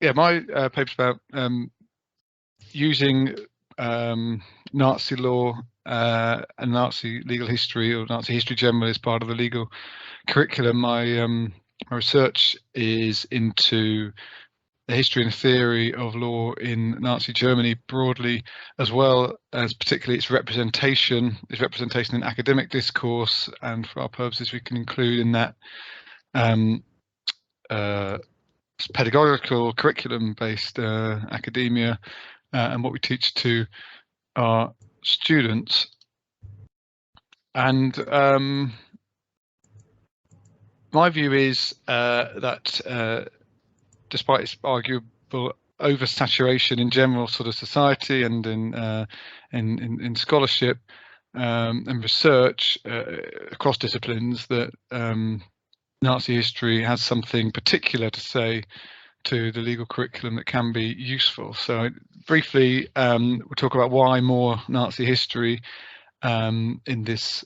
yeah, my paper's about using Nazi law and Nazi legal history, or Nazi history generally, as part of the legal curriculum. My research is into the history and theory of law in Nazi Germany broadly, as well as particularly its representation in academic discourse, and for our purposes we can include in that pedagogical curriculum-based academia, and what we teach to our students. And my view is that despite its arguable oversaturation in general sort of society and in scholarship and research across disciplines, that Nazi history has something particular to say to the legal curriculum that can be useful. So briefly, we'll talk about why more Nazi history in this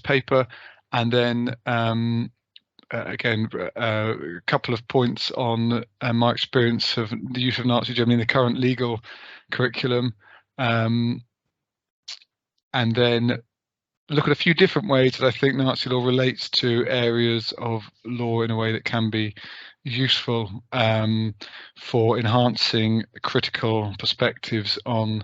paper, and then again, a couple of points on my experience of the use of Nazi Germany in the current legal curriculum, and then look at a few different ways that I think Nazi law relates to areas of law in a way that can be useful for enhancing critical perspectives on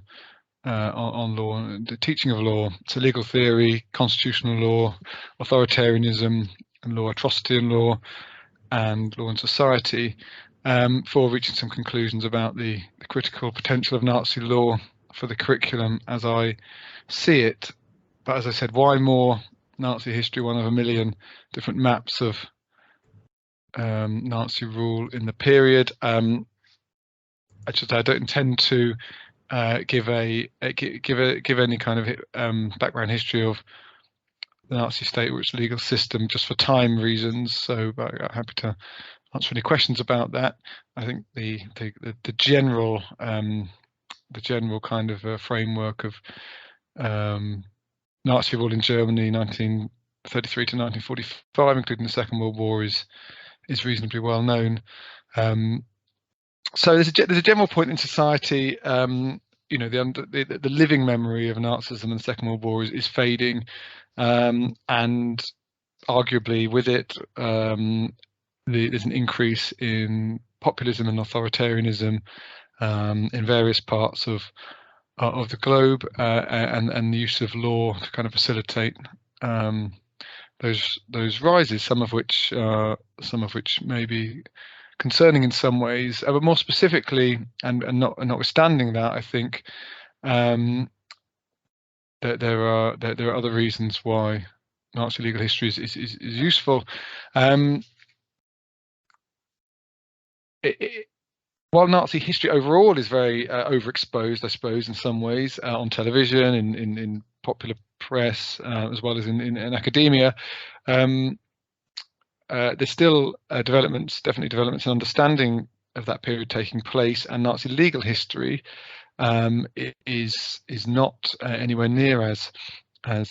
law and the teaching of law. So legal theory, constitutional law, authoritarianism, and law, atrocity in law, and law and society, for reaching some conclusions about the critical potential of Nazi law for the curriculum as I see it. But as I said, why more Nazi history? One of a million different maps of Nazi rule in the period. I don't intend to give any kind of background history of the Nazi state or its legal system, just for time reasons. So I'm happy to answer any questions about that. I think the general kind of framework of Nazi rule in Germany, 1933 to 1945, including the Second World War, is reasonably well known. So there's a general point in society. You know, the living memory of Nazism in the Second World War is fading, and arguably with it, there's an increase in populism and authoritarianism in various parts of the globe, and the use of law to kind of facilitate those rises, some of which may be concerning in some ways, but more specifically, and notwithstanding that, I think that there are other reasons why Nazi legal history is useful. While Nazi history overall is very overexposed, I suppose, in some ways, on television, in popular press, as well as in academia, there's still definitely developments in understanding of that period taking place, and Nazi legal history is not anywhere near as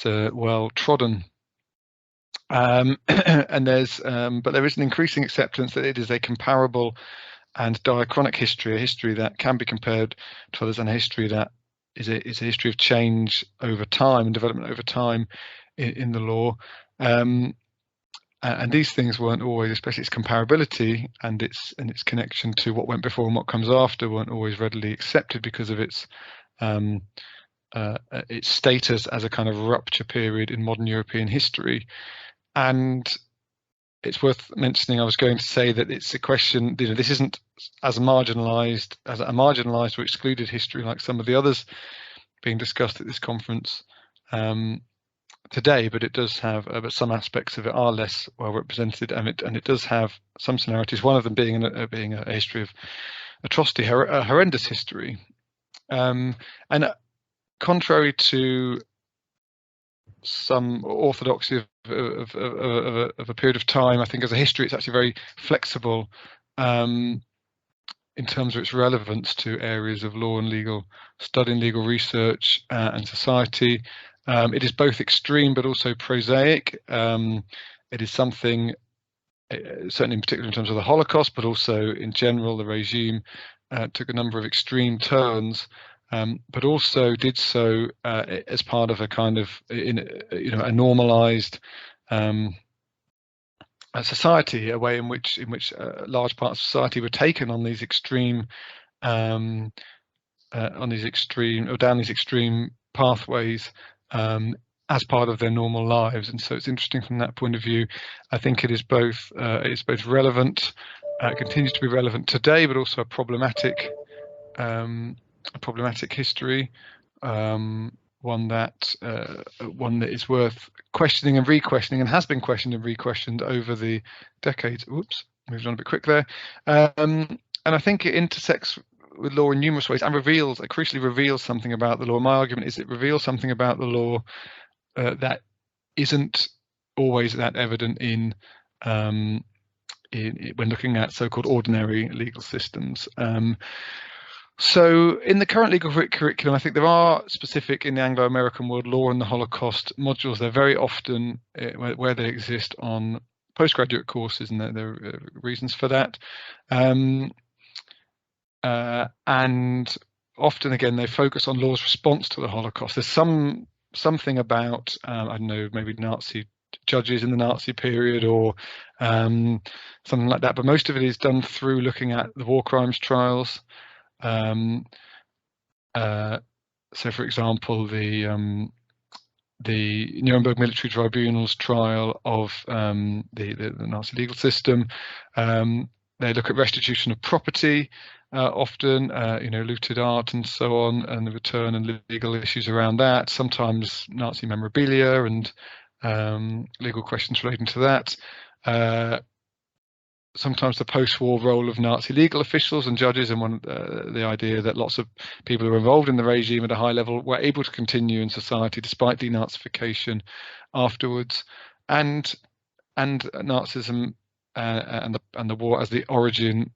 well trodden. And but there is an increasing acceptance that it is a comparable and diachronic history, a history that can be compared to others, and a history that is a history of change over time and development over time in the law. And these things weren't always, especially its comparability and its connection to what went before and what comes after, weren't always readily accepted because of its status as a kind of rupture period in modern European history. And it's worth mentioning, I was going to say that it's a question, you know, this isn't as marginalized or excluded history like some of the others being discussed at this conference today, but it does have, but some aspects of it are less well represented, and it does have some similarities. One of them being a history of atrocity, a horrendous history, and contrary to some orthodoxy of a period of time, I think as a history it's actually very flexible in terms of its relevance to areas of law and legal study and legal research and society. It is both extreme but also prosaic. It is something certainly in particular in terms of the Holocaust, but also in general, the regime took a number of extreme turns, but also did so as part of a kind of, a normalized a society, a way in which large parts of society were taken on these extreme down these extreme pathways as part of their normal lives. And so it's interesting from that point of view. I think it is both relevant, continues to be relevant today, but also a problematic history, one that is worth questioning and re-questioning, and has been questioned and re-questioned over the decades. Oops, moved on a bit quick there. And I think it intersects with law in numerous ways and crucially reveals something about the law. My argument is it reveals something about the law that isn't always that evident in when looking at so-called ordinary legal systems. So in the current legal curriculum, I think there are specific in the Anglo-American world law and the Holocaust modules. They're very often where they exist on postgraduate courses, and there are reasons for that. And often, again, they focus on law's response to the Holocaust. There's something about, I don't know, maybe Nazi judges in the Nazi period or something like that, but most of it is done through looking at the war crimes trials. So, for example, the Nuremberg Military Tribunal's trial of the Nazi legal system. They look at restitution of property, often, looted art and so on, and the return and legal issues around that. Sometimes Nazi memorabilia and legal questions relating to that. Sometimes the post-war role of Nazi legal officials and judges, and the idea that lots of people who were involved in the regime at a high level were able to continue in society despite denazification afterwards, and Nazism and the war as the origin,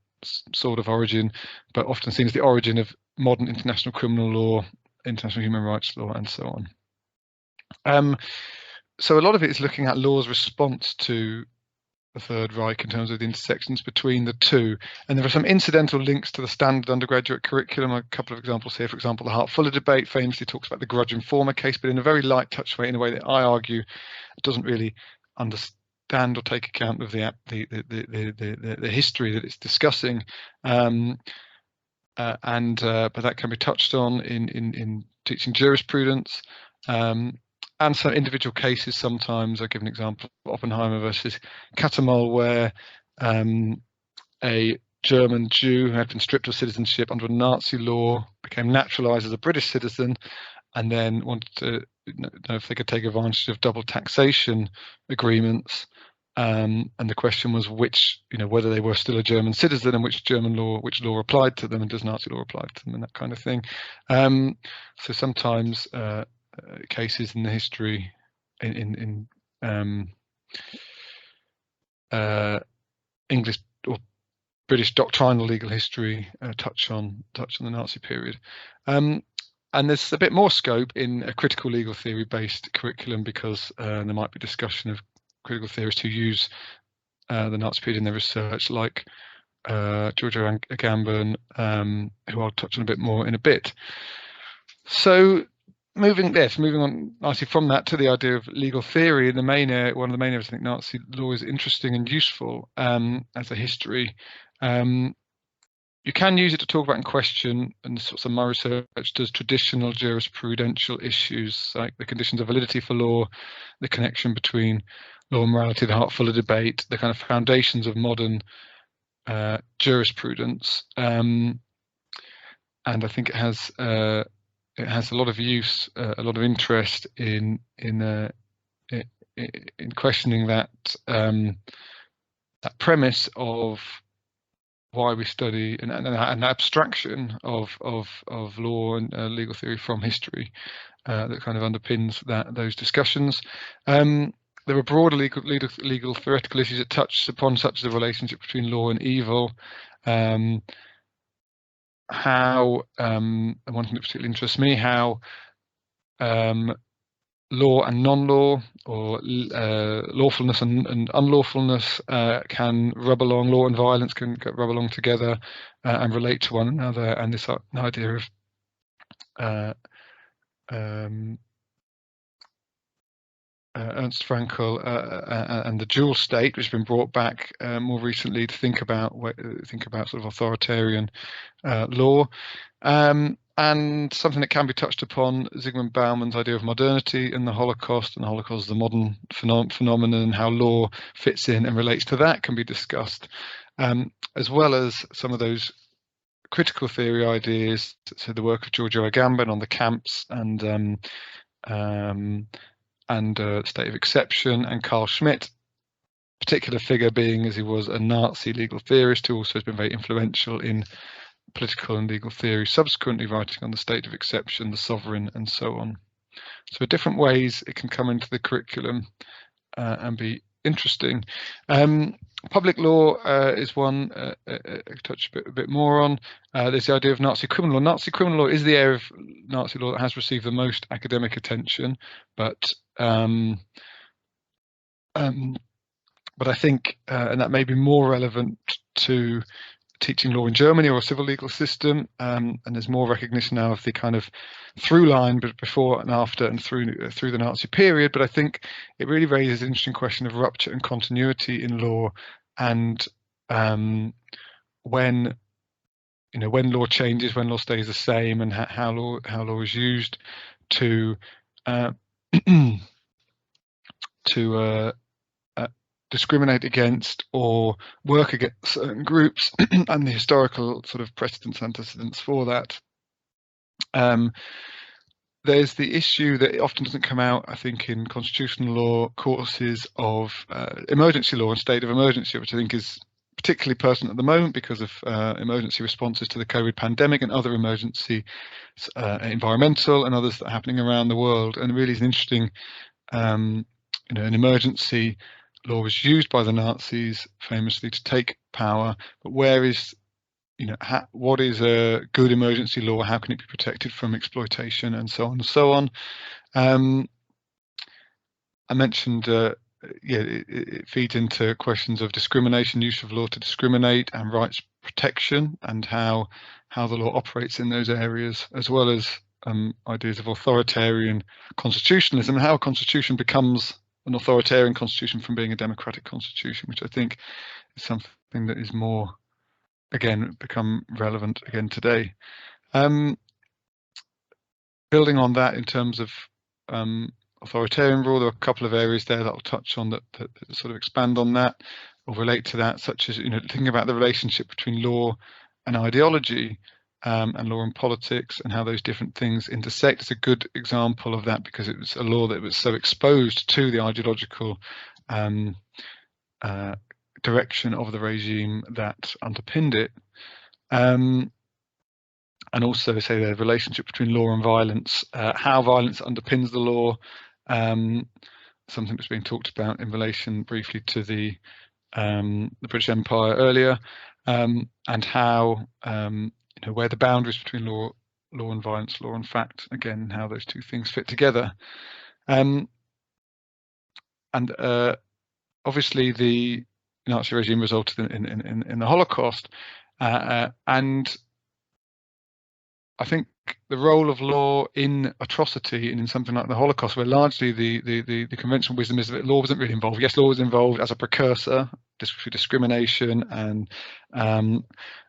but often seen as the origin of modern international criminal law, international human rights law, and so on. So a lot of it is looking at law's response to the Third Reich in terms of the intersections between the two. And there are some incidental links to the standard undergraduate curriculum. A couple of examples here. For example, the Hart-Fuller debate famously talks about the grudge informer case, but in a very light touch way, in a way that I argue doesn't really understand or take account of the history that it's discussing. But that can be touched on in teaching jurisprudence. And some individual cases sometimes. I'll give an example, Oppenheimer versus Katamol, where a German Jew who had been stripped of citizenship under a Nazi law became naturalized as a British citizen, and then wanted to know if they could take advantage of double taxation agreements. And the question was whether they were still a German citizen and which law applied to them, and does Nazi law apply to them, and that kind of thing. So sometimes cases in the history in English or British doctrinal legal history touch on the Nazi period, and there's a bit more scope in a critical legal theory based curriculum, because there might be discussion of critical theorists who use the Nazi period in their research, like Giorgio Agamben, who I'll touch on a bit more in a bit. So moving on nicely from that to the idea of legal theory, in one of the main areas I think Nazi law is interesting and useful as a history. You can use it to talk about and question, and sorts of my research does, traditional jurisprudential issues like the conditions of validity for law, the connection between law and morality, the Hart-Fuller debate, the kind of foundations of modern jurisprudence. And I think it has a lot of use, a lot of interest in questioning that that premise of why we study an abstraction of law and legal theory from history that kind of underpins those discussions. There are broader legal theoretical issues that touch upon, such as the relationship between law and evil. And one thing that particularly interests me, how law and non-law, or lawfulness and unlawfulness can rub along. Law and violence can rub along together and relate to one another. And this idea of Ernst Frankl and the dual state, which has been brought back more recently to think about sort of authoritarian law, and something that can be touched upon, Zygmunt Bauman's idea of modernity and the Holocaust, and the Holocaust is the modern phenomenon, and how law fits in and relates to that can be discussed, as well as some of those critical theory ideas. So the work of Giorgio Agamben on the camps and state of exception, and Carl Schmitt, particular figure being as he was a Nazi legal theorist who also has been very influential in political and legal theory, subsequently writing on the state of exception, the sovereign, and so on. So different ways it can come into the curriculum and be interesting. Public law is one I touch a bit more on. There's the idea of Nazi criminal law. Nazi criminal law is the area of Nazi law that has received the most academic attention, but I think, and that may be more relevant to teaching law in Germany or a civil legal system, and there's more recognition now of the kind of through line, but before and after and through the Nazi period. But I think it really raises an interesting question of rupture and continuity in law, and when law changes, when law stays the same, and how law is used to discriminate against or work against certain groups, and the historical sort of antecedents for that. There's the issue that often doesn't come out, I think, in constitutional law courses of emergency law and state of emergency, which I think is particularly pertinent at the moment because of emergency responses to the COVID pandemic and other emergency environmental and others that are happening around the world. And really is an interesting, an emergency law was used by the Nazis famously to take power, but where is, what is a good emergency law? How can it be protected from exploitation, and so on and so on? I mentioned, it feeds into questions of discrimination, use of law to discriminate, and rights protection, and how the law operates in those areas, as well as ideas of authoritarian constitutionalism, and how a constitution becomes an authoritarian constitution from being a democratic constitution, which I think is something that is more, again, become relevant again today. Building on that in terms of authoritarian rule, there are a couple of areas there that I'll touch on that sort of expand on that or relate to that, such as thinking about the relationship between law and ideology, and law and politics, and how those different things intersect. It's a good example of that because it was a law that was so exposed to the ideological direction of the regime that underpinned it. And also, say, the relationship between law and violence, how violence underpins the law, something that's being talked about in relation briefly to the British Empire earlier, and how where the boundaries between law and violence, law and fact, again, how those two things fit together. And obviously the Nazi regime resulted in the Holocaust, and I think the role of law in atrocity and in something like the Holocaust, where largely the conventional wisdom is that law wasn't really involved. Yes, law was involved as a precursor through discrimination and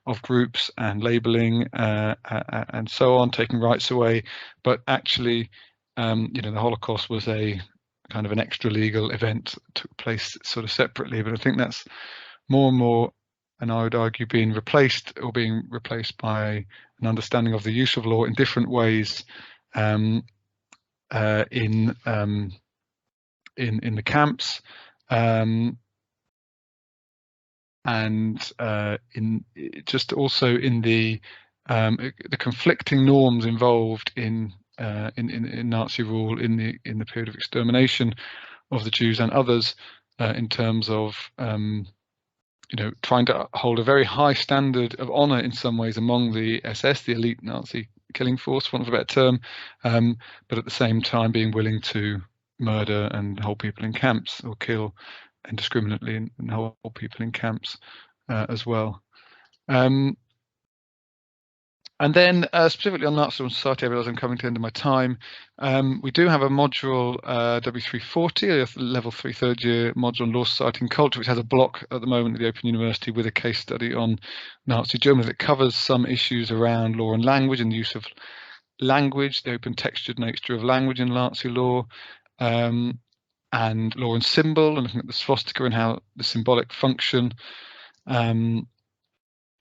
of groups and labeling and so on, taking rights away. But actually, the Holocaust was a kind of an extra legal event that took place sort of separately. But I think that's more and more, and I would argue, being replaced by an understanding of the use of law in different ways in the camps, and in just also in the conflicting norms involved in Nazi rule in the period of extermination of the Jews and others, in terms of trying to hold a very high standard of honor in some ways among the SS, the elite Nazi killing force, for want of a better term, but at the same time being willing to murder and hold people in camps, or kill indiscriminately and hold people in camps as well. And then specifically on Nazi society, I realise I'm coming to the end of my time. We do have a module W340, a level 3 third year module on law, society and culture, which has a block at the moment at the Open University with a case study on Nazi Germany that covers some issues around law and language and the use of language, the open textured nature of language in Nazi law, and law and symbol, and looking at the swastika and how the symbolic function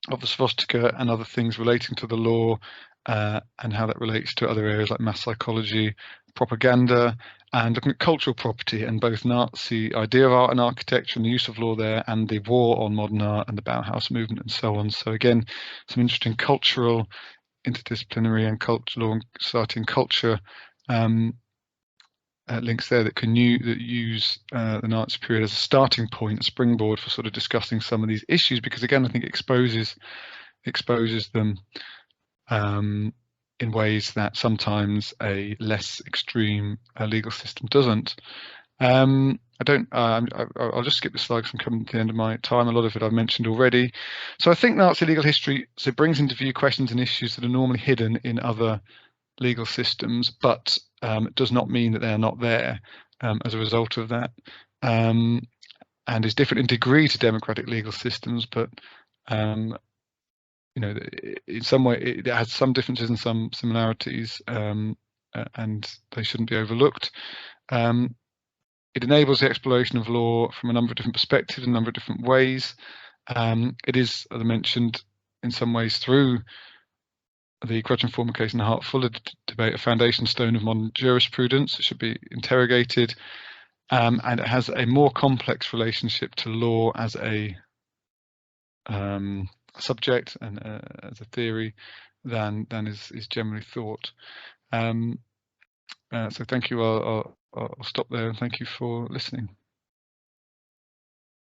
of the swastika and other things relating to the law, and how that relates to other areas like mass psychology, propaganda, and looking at cultural property and both Nazi idea of art and architecture and the use of law there, and the war on modern art and the Bauhaus movement and so on. So again, some interesting cultural, interdisciplinary and cultural law and society and culture links there that can use the Nazi period as a starting point, a springboard for sort of discussing some of these issues, because again, I think it exposes them in ways that sometimes a less extreme legal system doesn't. I'll just skip this slide because I'm coming to the end of my time. A lot of it I've mentioned already. So I think Nazi legal history brings into view questions and issues that are normally hidden in other legal systems, but it does not mean that they are not there as a result of that, and is different in degree to democratic legal systems, but you know, in some way it has some differences and some similarities, and they shouldn't be overlooked. It enables the exploration of law from a number of different perspectives, a number of different ways. It is, as I mentioned, in some ways through the Crutch and Former case and the Hart-Fuller debate, a foundation stone of modern jurisprudence. It should be interrogated, and it has a more complex relationship to law as a subject and as a theory than is generally thought. So thank you. I'll stop there, and thank you for listening.